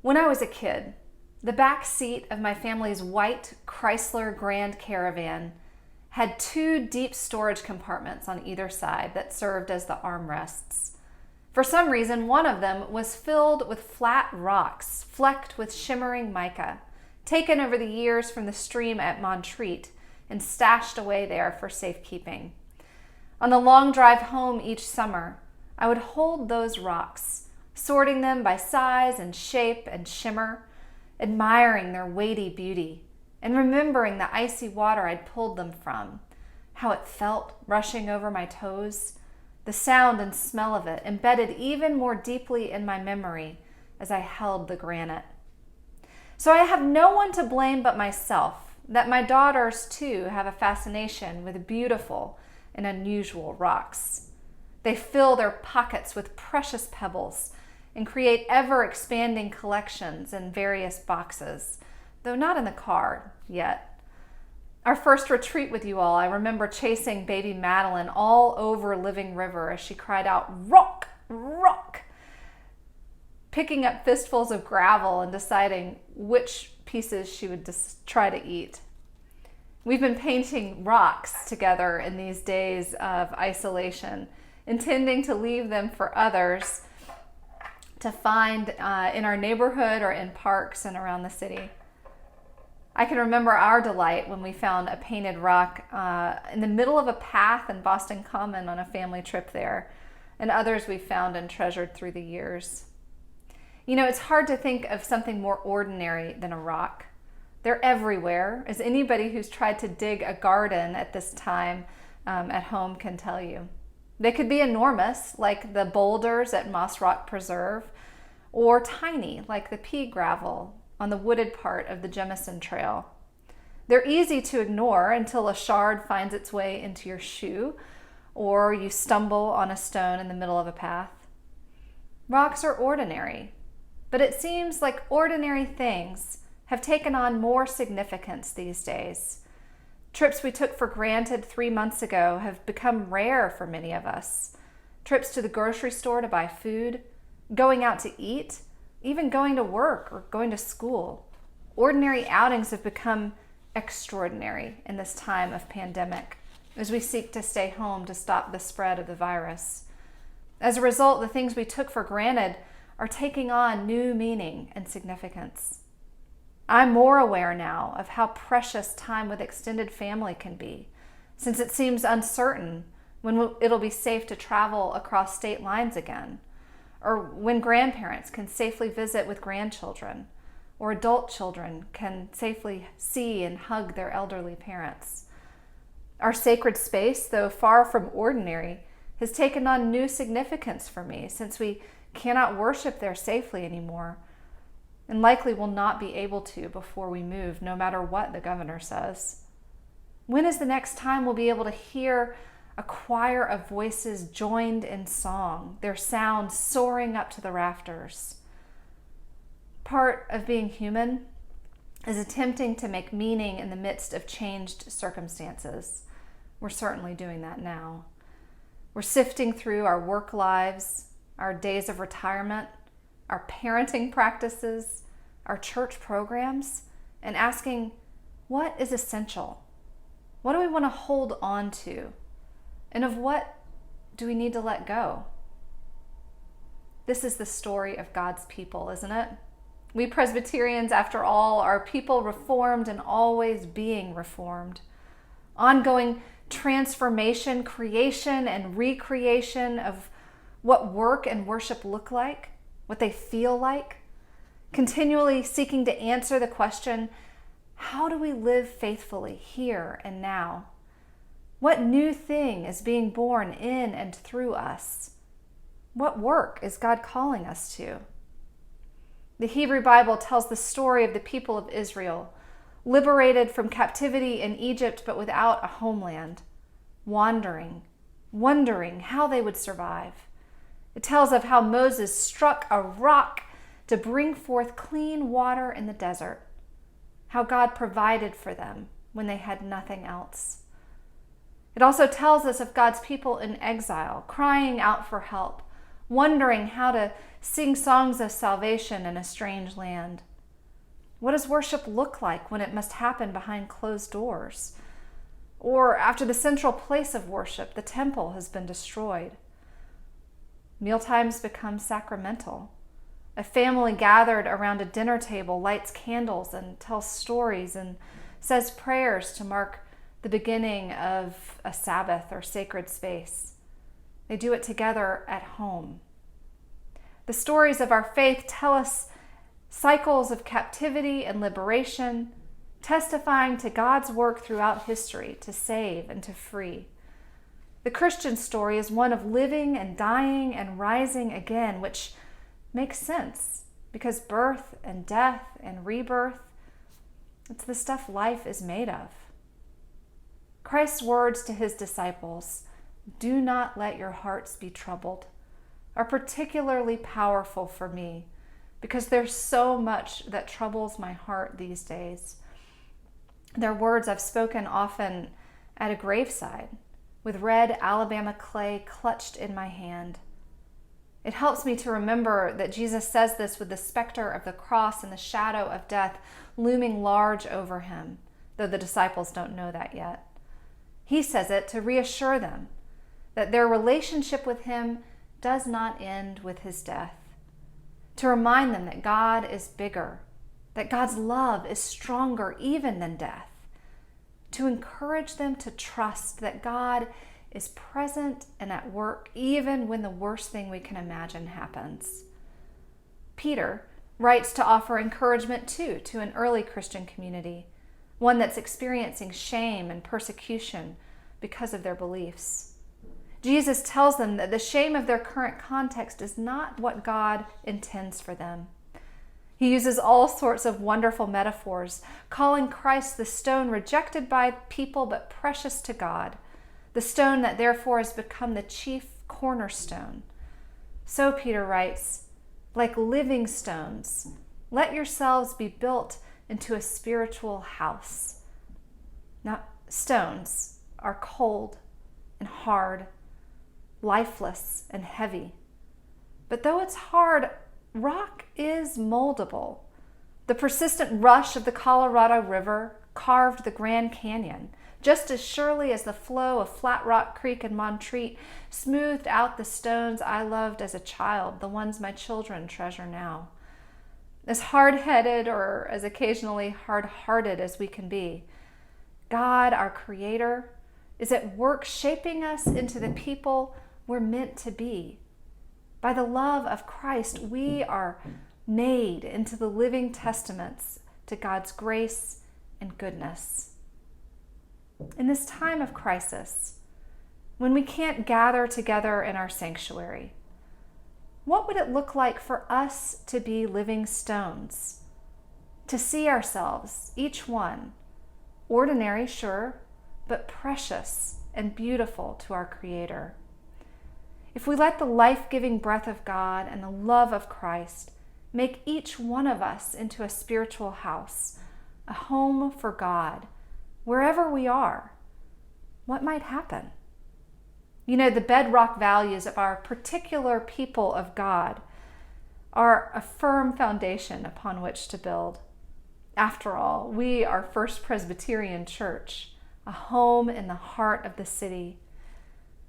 When I was a kid, the back seat of my family's white Chrysler Grand Caravan had two deep storage compartments on either side that served as the armrests. For some reason, one of them was filled with flat rocks flecked with shimmering mica, taken over the years from the stream at Montreat and stashed away there for safekeeping. On the long drive home each summer, I would hold those rocks, sorting them by size and shape and shimmer, admiring their weighty beauty, and remembering the icy water I'd pulled them from, how it felt rushing over my toes, the sound and smell of it embedded even more deeply in my memory as I held the granite. So I have no one to blame but myself that my daughters too have a fascination with beautiful and unusual rocks. They fill their pockets with precious pebbles and create ever-expanding collections in various boxes, though not in the car yet. Our first retreat with you all, I remember chasing baby Madeline all over Living River as she cried out, "Rock, rock!" picking up fistfuls of gravel and deciding which pieces she would try to eat. We've been painting rocks together in these days of isolation, intending to leave them for others to find in our neighborhood or in parks and around the city. I can remember our delight when we found a painted rock in the middle of a path in Boston Common on a family trip there, and others we found and treasured through the years. You know, it's hard to think of something more ordinary than a rock. They're everywhere, as anybody who's tried to dig a garden at this time at home can tell you. They could be enormous, like the boulders at Moss Rock Preserve, or tiny, like the pea gravel on the wooded part of the Jemison Trail. They're easy to ignore until a shard finds its way into your shoe, or you stumble on a stone in the middle of a path. Rocks are ordinary, but it seems like ordinary things have taken on more significance these days. Trips we took for granted 3 months ago have become rare for many of us. Trips to the grocery store to buy food, going out to eat, even going to work or going to school. Ordinary outings have become extraordinary in this time of pandemic as we seek to stay home to stop the spread of the virus. As a result, the things we took for granted are taking on new meaning and significance. I'm more aware now of how precious time with extended family can be, since it seems uncertain when it'll be safe to travel across state lines again, or when grandparents can safely visit with grandchildren, or adult children can safely see and hug their elderly parents. Our sacred space, though far from ordinary, has taken on new significance for me since we cannot worship there safely anymore, and likely will not be able to before we move, no matter what the governor says. When is the next time we'll be able to hear a choir of voices joined in song, their sound soaring up to the rafters? Part of being human is attempting to make meaning in the midst of changed circumstances. We're certainly doing that now. We're sifting through our work lives, our days of retirement, our parenting practices, our church programs, and asking, what is essential? What do we want to hold on to? And of what do we need to let go? This is the story of God's people, isn't it? We Presbyterians, after all, are people reformed and always being reformed. Ongoing transformation, creation, and recreation of what work and worship look like, what they feel like, continually seeking to answer the question, how do we live faithfully here and now? What new thing is being born in and through us? What work is God calling us to? The Hebrew Bible tells the story of the people of Israel, liberated from captivity in Egypt but without a homeland, wandering, wondering how they would survive. It tells of how Moses struck a rock to bring forth clean water in the desert, how God provided for them when they had nothing else. It also tells us of God's people in exile, crying out for help, wondering how to sing songs of salvation in a strange land. What does worship look like when it must happen behind closed doors? Or after the central place of worship, the temple, has been destroyed? Mealtimes become sacramental. A family gathered around a dinner table lights candles and tells stories and says prayers to mark the beginning of a Sabbath or sacred space. They do it together at home. The stories of our faith tell us cycles of captivity and liberation, testifying to God's work throughout history to save and to free. The Christian story is one of living and dying and rising again, which makes sense because birth and death and rebirth, it's the stuff life is made of. Christ's words to his disciples, "Do not let your hearts be troubled," are particularly powerful for me because there's so much that troubles my heart these days. They're words I've spoken often at a graveside with red Alabama clay clutched in my hand. It helps me to remember that Jesus says this with the specter of the cross and the shadow of death looming large over him, though the disciples don't know that yet. He says it to reassure them that their relationship with him does not end with his death, to remind them that God is bigger, that God's love is stronger even than death, to encourage them to trust that God is present and at work even when the worst thing we can imagine happens. Peter writes to offer encouragement too to an early Christian community, one that's experiencing shame and persecution because of their beliefs. Jesus tells them that the shame of their current context is not what God intends for them. He uses all sorts of wonderful metaphors, calling Christ the stone rejected by people but precious to God, the stone that therefore has become the chief cornerstone. So Peter writes, like living stones, let yourselves be built into a spiritual house. Now, stones are cold and hard, lifeless and heavy. But though it's hard, rock is moldable. The persistent rush of the Colorado River carved the Grand Canyon, just as surely as the flow of Flat Rock Creek in Montreat smoothed out the stones I loved as a child, the ones my children treasure now. As hard-headed or as occasionally hard-hearted as we can be, God, our Creator, is at work shaping us into the people we're meant to be. By the love of Christ, we are made into the living testaments to God's grace and goodness. In this time of crisis, when we can't gather together in our sanctuary, what would it look like for us to be living stones? To see ourselves, each one, ordinary, sure, but precious and beautiful to our Creator. If we let the life-giving breath of God and the love of Christ make each one of us into a spiritual house, a home for God, wherever we are, what might happen? You know, the bedrock values of our particular people of God are a firm foundation upon which to build. After all, we are First Presbyterian Church, a home in the heart of the city.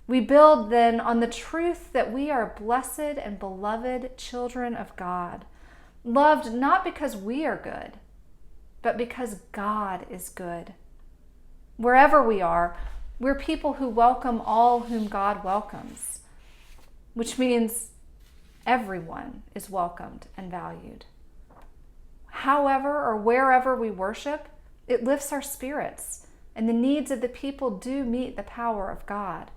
We build then on the truth that we are blessed and beloved children of God, loved not because we are good, but because God is good. Wherever we are, we're people who welcome all whom God welcomes, which means everyone is welcomed and valued. However or wherever we worship, it lifts our spirits, and the needs of the people do meet the power of God.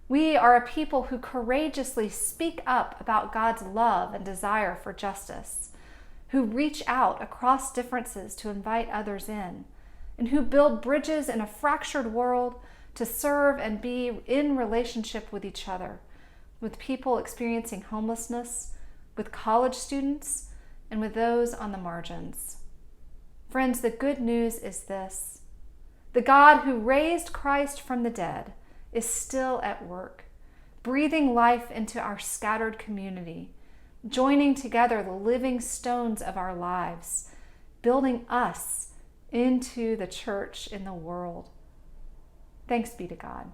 We are a people who courageously speak up about God's love and desire for justice, who reach out across differences to invite others in, and who build bridges in a fractured world to serve and be in relationship with each other, with people experiencing homelessness, with college students, and with those on the margins. Friends, the good news is this: the God who raised Christ from the dead is still at work, breathing life into our scattered community, joining together the living stones of our lives, building us into the church in the world. Thanks be to God.